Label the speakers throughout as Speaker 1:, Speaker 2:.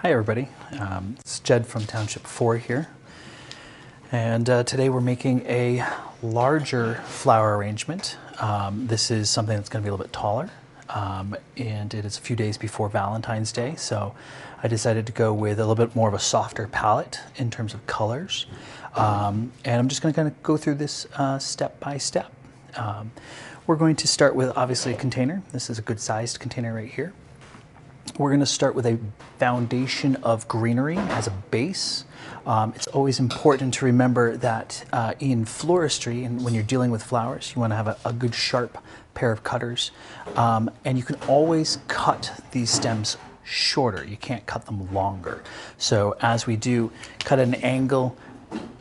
Speaker 1: Hi everybody, it's Jed from Township 4 here, and today we're making a larger flower arrangement. This is something that's going to be a little bit taller, and it is a few days before Valentine's Day, so I decided to go with a little bit more of a softer palette in terms of colors, and I'm just going to kind of go through this step by step. We're going to start with obviously a container. This is a good sized container right here. We're going to start with a foundation of greenery as a base. It's always important to remember that in floristry and when you're dealing with flowers, you want to have a good sharp pair of cutters. And you can always cut these stems shorter. You can't cut them longer. So as we do, cut at an angle,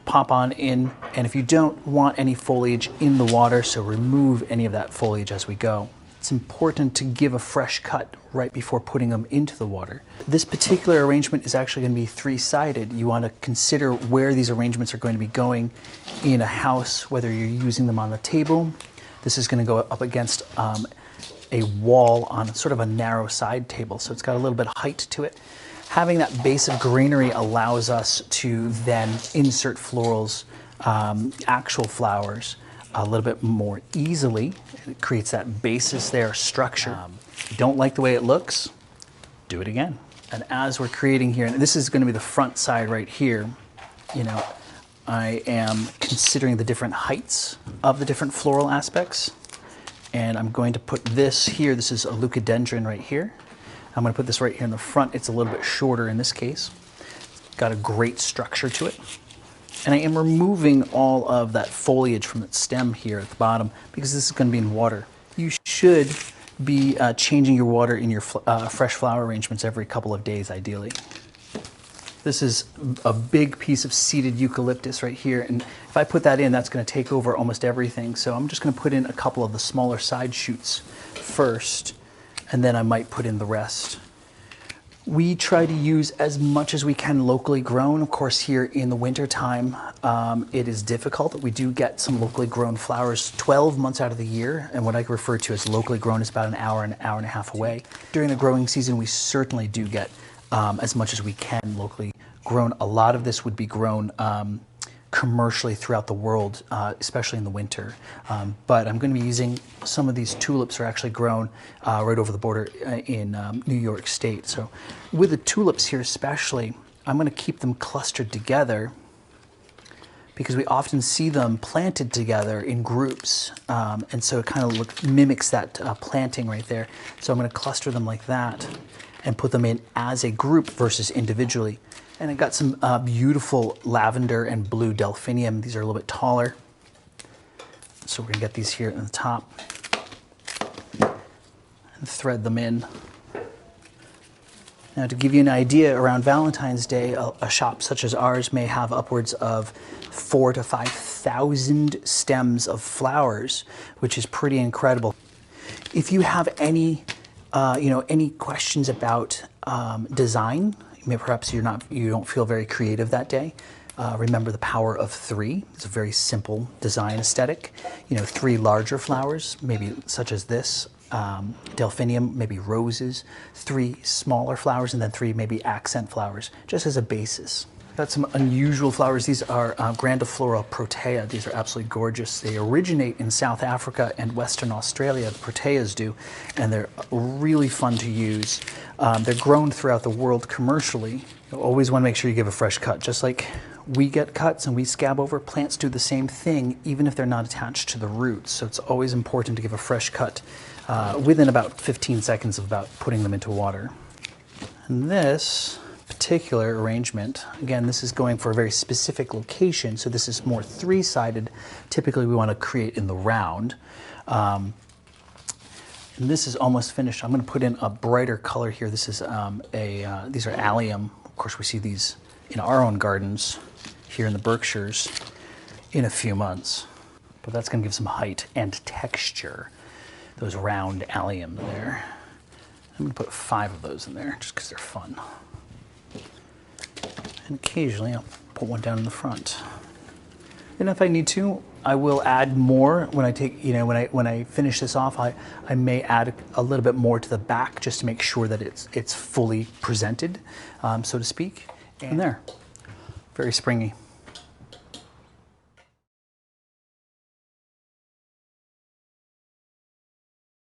Speaker 1: pop on in, and if you don't want any foliage in the water, so remove any of that foliage as we go. It's important to give a fresh cut right before putting them into the water. This particular arrangement is actually going to be three-sided. You want to consider where these arrangements are going to be going in a house, whether you're using them on the table. This is going to go up against a wall on sort of a narrow side table, so it's got a little bit of height to it. Having that base of greenery allows us to then insert florals, actual flowers, a little bit more easily. It creates that basis there, structure. If you don't like the way it looks, do it again. And as we're creating here, and this is going to be the front side right here, you know, I am considering the different heights of the different floral aspects. And I'm going to put this here, this is a leucadendron right here. I'm going to put this right here in the front. It's a little bit shorter in this case. It's got a great structure to it. And I am removing all of that foliage from the stem here at the bottom because this is going to be in water. You should be changing your water in your fresh flower arrangements every couple of days, ideally. This is a big piece of seeded eucalyptus right here, and if I put that in, that's going to take over almost everything. So I'm just going to put in a couple of the smaller side shoots first, and then I might put in the rest. We try to use as much as we can locally grown. Of course, here in the winter time, it is difficult. We do get some locally grown flowers 12 months out of the year, and what I refer to as locally grown is about an hour and a half away. During the growing season, we certainly do get as much as we can locally grown. A lot of this would be grown commercially throughout the world, especially in the winter. But I'm going to be using some of these tulips are actually grown right over the border in New York State. So with the tulips here especially, I'm going to keep them clustered together because we often see them planted together in groups. And so it kind of mimics that planting right there. So I'm going to cluster them like that and put them in as a group versus individually. And I got some beautiful lavender and blue delphinium. These are a little bit taller. So we're gonna get these here in the top and thread them in. Now to give you an idea, around Valentine's Day, a shop such as ours may have upwards of 4,000 to 5,000 stems of flowers, which is pretty incredible. If you have any, any questions about design, perhaps you don't feel very creative that day. Remember the power of three. It's a very simple design aesthetic. You know, 3 larger flowers, maybe such as this, delphinium, maybe roses, 3 smaller flowers, and then 3 maybe accent flowers, just as a basis. Got some unusual flowers. These are grandiflora protea. These are absolutely gorgeous. They originate in South Africa and Western Australia, the proteas do, and they're really fun to use. They're grown throughout the world commercially. You always want to make sure you give a fresh cut. Just like we get cuts and we scab over, plants do the same thing, even if they're not attached to the roots. So it's always important to give a fresh cut within about 15 seconds of about putting them into water. And this particular arrangement, again, this is going for a very specific location, so this is more 3-sided. Typically we want to create in the round. And this is almost finished. I'm going to put in a brighter color here. This is these are allium. Of course, we see these in our own gardens here in the Berkshires in a few months. But that's going to give some height and texture, those round allium there. I'm going to put 5 of those in there just because they're fun. And occasionally I'll put one down in the front. And if I need to, I will add more when I take, when I finish this off. I may add a little bit more to the back just to make sure that it's fully presented, so to speak. And there, very springy.